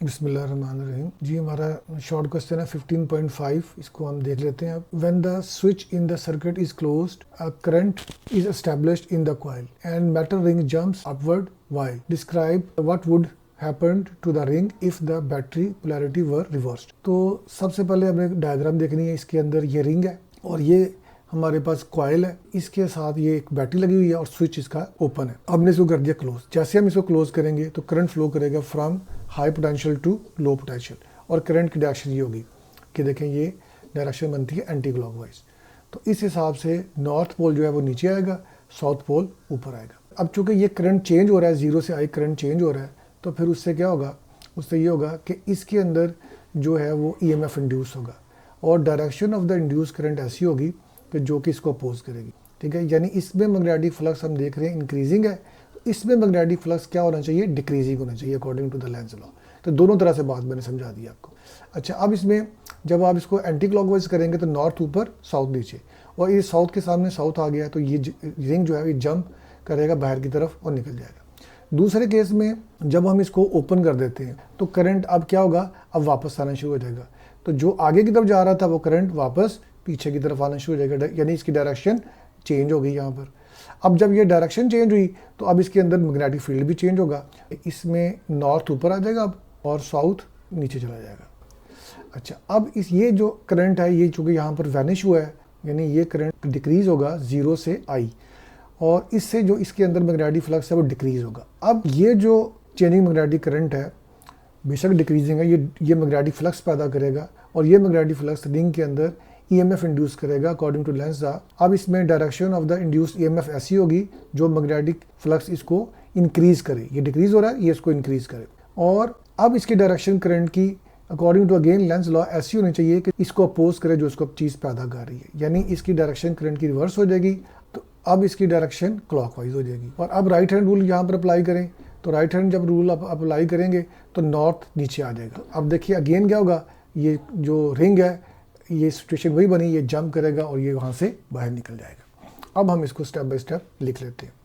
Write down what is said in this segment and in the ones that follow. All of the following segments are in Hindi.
बिस्मिल्लाहिर्रहमानिर्रहीम। जी हमारा शॉर्ट क्वेश्चन है 15.5, इसको हम देख लेते हैं अब। When the switch in the circuit is closed, a current is established in the coil and metal ring jumps upward, why? Describe what would happened to the ring if the battery polarity were reversed. तो सबसे पहले हमें एक डायग्राम देखनी है। इसके अंदर ये रिंग है और ये हमारे पास कॉइल है, इसके साथ ये एक बैटरी लगी हुई है और स्विच इसका ओपन है। हमने इसको कर दिया क्लोज। जैसे हम इसको क्लोज करेंगे तो करंट फ्लो करेगा from high potential to low potential, और करंट की डायरेक्शन ये होगी कि देखें ये डायरेक्शन बनती है एंटी क्लॉकवाइज। तो इस हिसाब से नॉर्थ पोल जो है वो नीचे आएगा, साउथ पोल ऊपर आएगा। अब चूंकि ये करंट चेंज हो रहा है, जीरो से आई करंट चेंज हो रहा है, तो फिर उससे क्या होगा, उससे ये होगा कि इसके अंदर जो है वो EMF इंड्यूस होगा और direction of the induce current ऐसी होगी कि जो कि इसको अपोज करेगी। ठीक है, यानी इसमें मैग्नेटिक फ्लक्स हम देख रहे हैं इंक्रीजिंग है, तो इसमें मैग्नेटिक फ्लक्स क्या होना चाहिए, डिक्रीजिंग होना चाहिए according to the Lenz law. तो दोनों तरह से बात मैंने समझा दी आपको। अच्छा, अब इसमें जब आप इसको एंटी क्लॉकवाइज करेंगे तो नॉर्थ ऊपर साउथ नीचे, और ये साउथ के सामने साउथ आ गया तो ये रिंग जो है ये जंप करेगा बाहर की तरफ और निकल जाएगा। दूसरे केस में जब हम इसको ओपन कर देते हैं तो करंट अब क्या होगा, अब वापस आना शुरू हो जाएगा। तो जो आगे की तरफ जा रहा था वो करंट वापस पीछे की तरफ आना शुरू हो जाएगा, यानी इसकी डायरेक्शन चेंज हो गई यहाँ पर। अब जब ये डायरेक्शन चेंज हुई तो अब इसके अंदर मैग्नेटिक फील्ड भी चेंज होगा। इसमें नॉर्थ ऊपर आ जाएगा अब और साउथ नीचे चला जाएगा। अच्छा, अब ये जो करंट है ये चूँकि यहाँ पर वैनिश हुआ है, यानी ये करंट डिक्रीज होगा जीरो से आई, और इससे जो इसके अंदर मैग्नेटिक फ्लक्स है वो डिक्रीज होगा। अब ये जो चेंजिंग मैग्नेटिक करंट है बेशक डिक्रीजिंग है, ये मैग्नेटिक फ्लक्स पैदा करेगा और ये मैग्नेटिक फ्लक्स रिंग के अंदर EMF इंड्यूस करेगा अकॉर्डिंग टू लेंज लॉ। अब इसमें direction of the induced EMF ऐसी होगी जो मैग्नेटिक फ्लक्स इसको इंक्रीज करे, ये डिक्रीज हो रहा है, ये इसको इंक्रीज करे। और अब इसकी डायरेक्शन करंट की according to again Lenz law ऐसी होनी चाहिए कि इसको अपोज करे जो इसको चीज़ पैदा कर रही है, यानी इसकी डायरेक्शन करंट की रिवर्स हो जाएगी, तो अब इसकी डायरेक्शन क्लॉकवाइज हो जाएगी। और अब राइट हैंड रूल यहाँ पर अप्लाई करें तो राइट हैंड जब रूल अप्लाई करेंगे तो नॉर्थ नीचे आ जाएगा। अब देखिए अगेन क्या होगा, ये जो रिंग है ये सिचुएशन वही बनी, ये जंप करेगा और ये वहाँ से बाहर निकल जाएगा। अब हम इसको स्टेप बाय स्टेप लिख लेते हैं।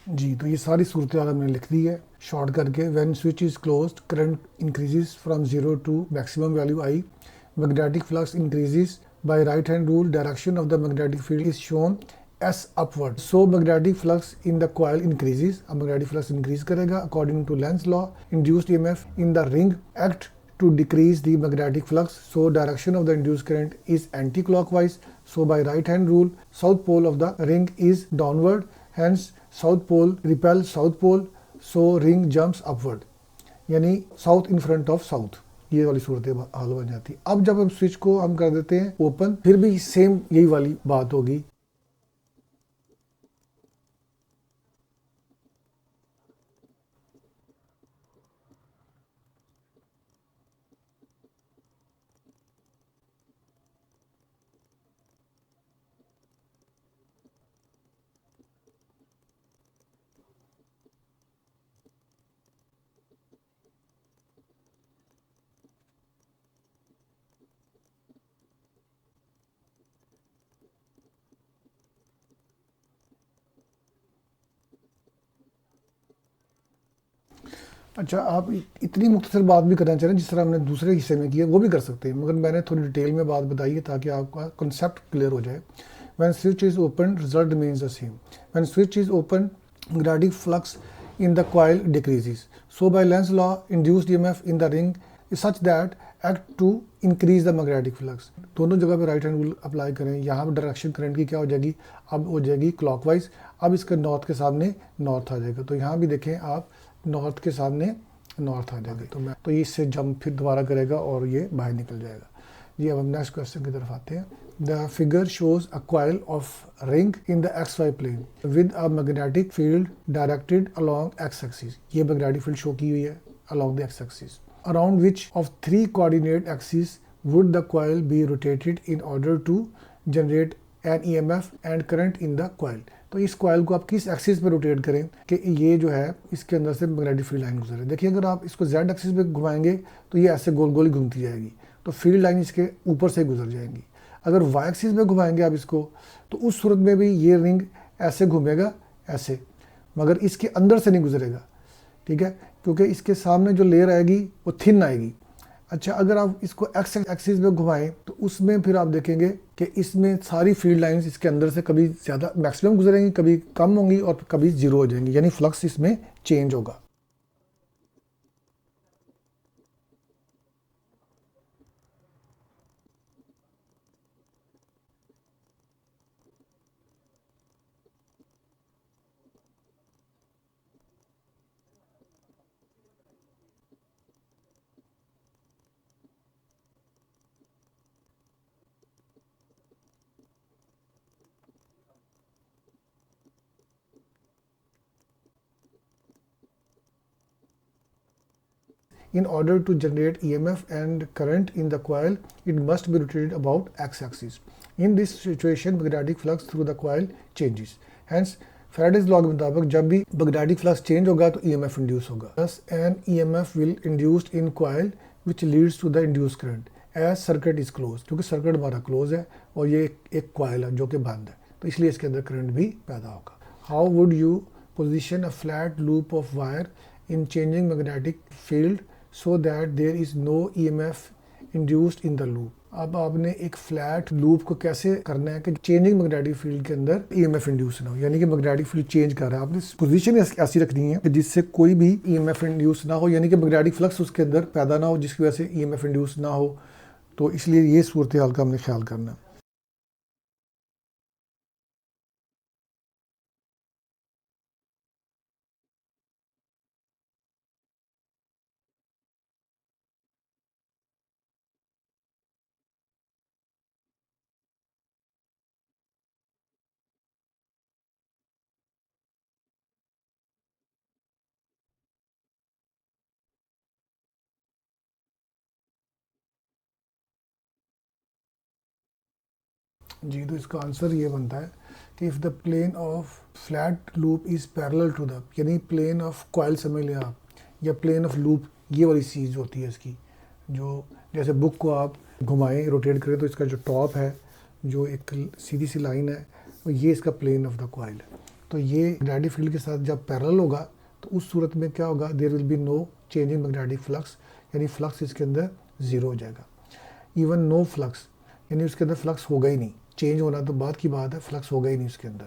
जी, तो ये सारी सूरत हाल हमने लिख दी है शॉर्ट करके। When switch is closed, current increases from zero to maximum value I, magnetic flux increases by right hand rule, direction of the magnetic field is shown S upward, so magnetic flux in the coil increases। अब magnetic flux increase करेगा according to Lenz's law। Induced EMF in the ring act to decrease the magnetic flux, so direction of the induced current is anti-clockwise, so by right hand rule south pole of the ring is downward, hence south pole repels south pole, so ring jumps upward, यानी south in front of south, ये वाली सूरत हाल बन जाती है। अब जब हम स्विच को हम कर देते हैं ओपन, फिर भी सेम यही वाली बात होगी। अच्छा, आप इतनी मुख्तसर बात भी करना चाह रहे हैं जिस तरह हमने दूसरे हिस्से में किया वो भी कर सकते हैं, मगर मैंने थोड़ी डिटेल में बात बताई है ताकि आपका कंसेप्ट क्लियर हो जाए। When switch is open, result remains the same. When switch is open, magnetic flux in the coil decreases, so by Lenz's law induced EMF in the ring is such that act to increase the magnetic flux। दोनों जगह पे राइट हैंड रूल अप्लाई करें। यहाँ पर डायरेक्शन करंट की क्या हो जाएगी, अब हो जाएगी क्लॉकवाइज। अब इसका नॉर्थ के सामने नॉर्थ आ जाएगा, तो यहाँ भी देखें आप नॉर्थ के सामने नॉर्थ आ जाएगा। तो ये इससे जंप फिर दोबारा करेगा और ये बाहर निकल जाएगा। जी अब हम नेक्स्ट क्वेश्चन की तरफ आते हैं। The figure shows a coil of ring in the XY plane with a magnetic field directed along X axis. ये मैग्नेटिक फील्ड शो की हुई है along the X axis. Around which of 3 coordinate axis would the coil be rotated in order to generate an EMF and current in the coil. तो इस कॉइल को आप किस एक्सिस पे रोटेट करें कि ये जो है इसके अंदर से मैग्नेटिक फील्ड लाइन गुजरे। देखिए अगर आप इसको Z एक्सिस पे घुमाएंगे तो ये ऐसे गोल गोल घूमती जाएगी, तो फील्ड लाइन इसके ऊपर से गुजर जाएंगी। अगर Y एक्सिस पे घुमाएंगे आप इसको तो उस सूरत में भी ये रिंग ऐसे घूमेगा ऐसे, मगर इसके अंदर से नहीं गुजरेगा, ठीक है, क्योंकि इसके सामने जो लेयर आएगी वो थिन आएगी। अच्छा अगर आप इसको एक्स एक्सिस में घुमाएं तो उसमें फिर आप देखेंगे कि इसमें सारी फील्ड लाइंस इसके अंदर से कभी ज़्यादा मैक्सिमम गुजरेंगी, कभी कम होंगी और कभी जीरो हो जाएंगी, यानी फ्लक्स इसमें चेंज होगा। In order to generate EMF and current in the coil, it must be rotated about x-axis. In this situation, magnetic flux through the coil changes. Hence, Faraday's law के मुताबिक जब भी magnetic flux change होगा तो EMF induce होगा. Thus, an EMF will induced in coil which leads to the induced current as circuit is closed. क्योंकि circuit हमारा close है और ये एक coil है जो कि बंद है, तो इसलिए इसके अंदर current भी पैदा होगा. How would you position a flat loop of wire in changing magnetic field so that there is no EMF induced in the loop? अब आपने एक फ्लैट लूप को कैसे करना है कि चेंजिंग मैग्नेटिक फील्ड के अंदर EMF इंड्यूस ना हो, यानी कि मैग्नेटिक फील्ड चेंज कर रहा है, आपने पोजीशन ऐसी रखनी है कि जिससे कोई भी EMF इंड्यूस ना हो, यानी कि मैग्नेटिक फ्लक्स उसके अंदर पैदा ना हो जिसकी वजह से EMF इंड्यूस ना हो। तो इसलिए ये सूरत हाल का हमने ख्याल करना है। जी तो इसका आंसर ये बनता है कि if the plane of flat loop is parallel to the, यानी प्लेन ऑफ कॉइल समझ लें आप, या प्लेन ऑफ लूप, ये वाली चीज़ होती है इसकी, जो जैसे बुक को आप घुमाएं रोटेट करें तो इसका जो टॉप है जो एक सीधी सी लाइन है वो ये इसका प्लेन ऑफ द कॉइल है। तो ये मैग्नेटिक फील्ड के साथ जब पैरेलल होगा तो उस सूरत में क्या होगा, there will be no change in magnetic flux, यानी फ्लक्स इसके अंदर ज़ीरो हो जाएगा। इवन नो फ्लक्स, यानी उसके अंदर फ्लक्स होगा ही नहीं, चेंज होना तो बात की बात है, फ्लक्स होगा ही नहीं उसके अंदर,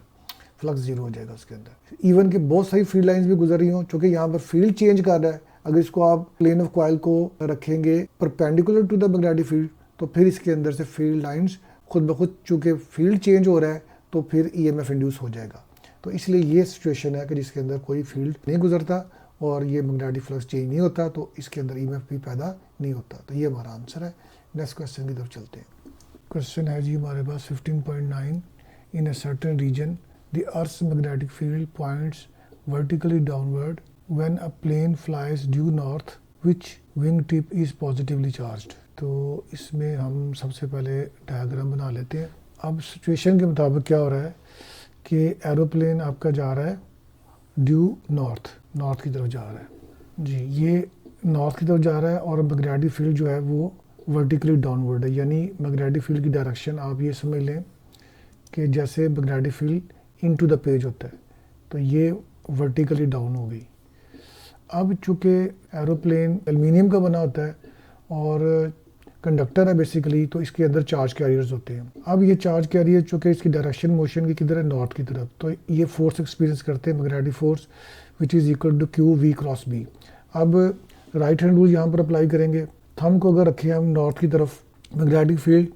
फ्लक्स जीरो हो जाएगा उसके अंदर। इवन कि बहुत सारी फील्ड लाइंस भी गुजर रही हों, चूँकि यहाँ पर फील्ड चेंज कर रहा है, अगर इसको आप प्लेन ऑफ कॉइल को रखेंगे perpendicular to the magnetic field तो फिर इसके अंदर से फील्ड लाइंस खुद ब खुद, चूँकि फील्ड चेंज हो रहा है तो फिर EMF इंड्यूस हो जाएगा। तो इसलिए ये सिचुएशन है कि जिसके अंदर कोई फील्ड नहीं गुजरता और ये मैग्नेटिक फ्लक्स चेंज नहीं होता तो इसके अंदर EMF भी पैदा नहीं होता। तो ये हमारा आंसर है। नेक्स्ट क्वेश्चन की तरफ चलते हैं। क्वेश्चन है जी हमारे पास 15.9, in a certain region the earth's magnetic field points vertically downward when a plane flies due north which wing tip is positively charged. तो इसमें हम सबसे पहले डायग्राम बना लेते हैं। अब सिचुएशन के मुताबिक क्या हो रहा है कि एरोप्लेन आपका जा रहा है ड्यू नॉर्थ की तरफ जा रहा है जी, ये नॉर्थ की तरफ जा रहा है और मैग्नेटिक फील्ड जो है वो वर्टिकली डाउनवर्ड है, यानी मैग्नेटिक फील्ड की डायरेक्शन आप ये समझ लें कि जैसे magnetic field into the page होता है तो ये वर्टिकली डाउन हो गई। अब चूँकि एरोप्लेन एल्युमिनियम का बना होता है और कंडक्टर है बेसिकली, तो इसके अंदर चार्ज कैरियर्स होते हैं। अब ये चार्ज कैरियर चूँकि इसकी डायरेक्शन मोशन की किधर है, नॉर्थ की तरफ, तो ये फोर्स एक्सपीरियंस करते हैं magnetic force which is equal to QV cross B। अब राइट हैंड रूल यहाँ पर अप्लाई करेंगे। थंब को अगर रखें हम नॉर्थ की तरफ, मैग्नेटिक फील्ड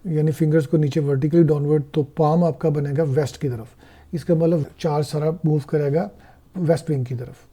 यानी फिंगर्स को नीचे वर्टिकली डाउनवर्ड, तो पाम आपका बनेगा वेस्ट की तरफ। इसका मतलब चार्ज सारा मूव करेगा वेस्ट विंग की तरफ।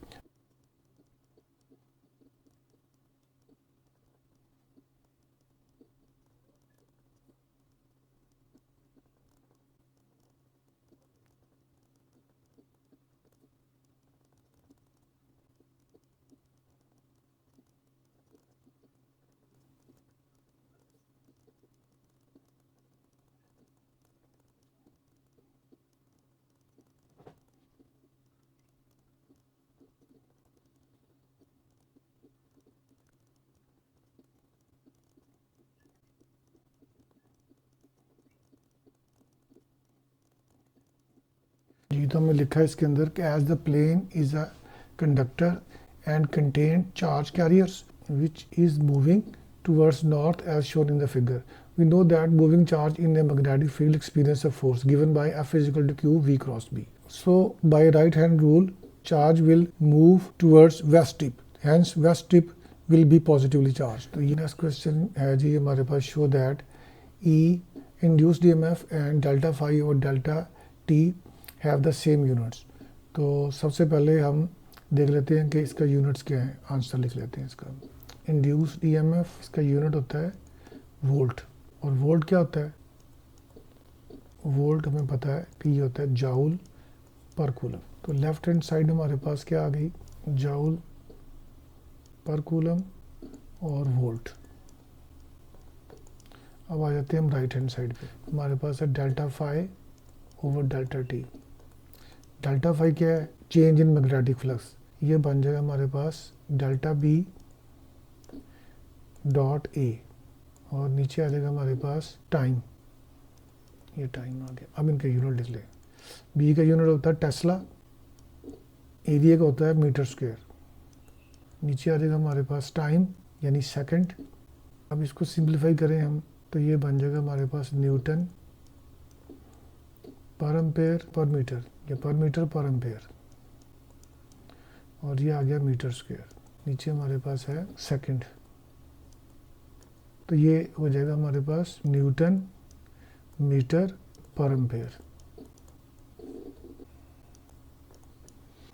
जी तो हमें लिखा है इसके अंदर कि as the plane is a conductor and contain charge carriers which is moving towards north as shown in the figure. We know that moving charge in a magnetic field experience a force given by F is equal to Q V cross B. So by right hand rule, charge will move towards west tip. Hence west tip will be positively charged. तो ये next question है जी हमारे पास show that E induced EMF and delta phi और delta T have the same units. तो सबसे पहले हम देख लेते हैं कि इसका यूनिट्स क्या है, आंसर लिख लेते हैं इसका। इंड्यूस्ड ईएमएफ इसका यूनिट होता है वोल्ट, और वोल्ट क्या होता है, वोल्ट हमें पता है कि ये होता है जाउल पर कूलम। तो लेफ्ट हैंड साइड हमारे पास क्या आ गई, जाउल पर कूलम और वोल्ट। अब आ जाते हैं हम राइट हैंड साइड पे, हमारे पास है delta phi over delta T. Delta phi क्या है, चेंज इन मैग्नेटिक फ्लक्स, ये बन जाएगा हमारे पास डेल्टा बी डॉट ए, और नीचे आ जाएगा हमारे पास टाइम, ये टाइम आ गया। अब इनका यूनिट लिख लें, बी का यूनिट होता है टेस्ला, एरिया का होता है मीटर स्क्वायर, नीचे आ जाएगा हमारे पास टाइम यानी सेकंड। अब इसको सिंप्लीफाई करें हम तो ये बन जाएगा हमारे पास newton per ampere per metre, या पर मीटर पर एम्पेयर, और ये आ गया मीटर स्क्वायर, नीचे हमारे पास है सेकंड। तो ये हो जाएगा हमारे पास न्यूटन मीटर पर एम्पेयर,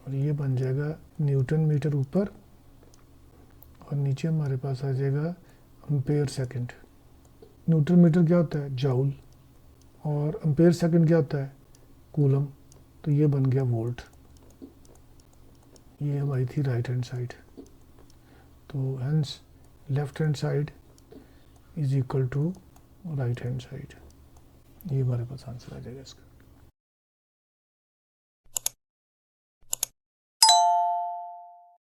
और ये बन जाएगा न्यूटन मीटर ऊपर और नीचे हमारे पास आ जाएगा एम्पेयर सेकंड। न्यूटन मीटर क्या होता है, जाउल, और एम्पेयर सेकंड क्या होता है, कूलम। तो ये बन गया वोल्ट। ये हमारी थी राइट हैंड साइड, तो hence left hand side is equal to right hand side. ये हमारे पास आंसर आ जाएगा इसका।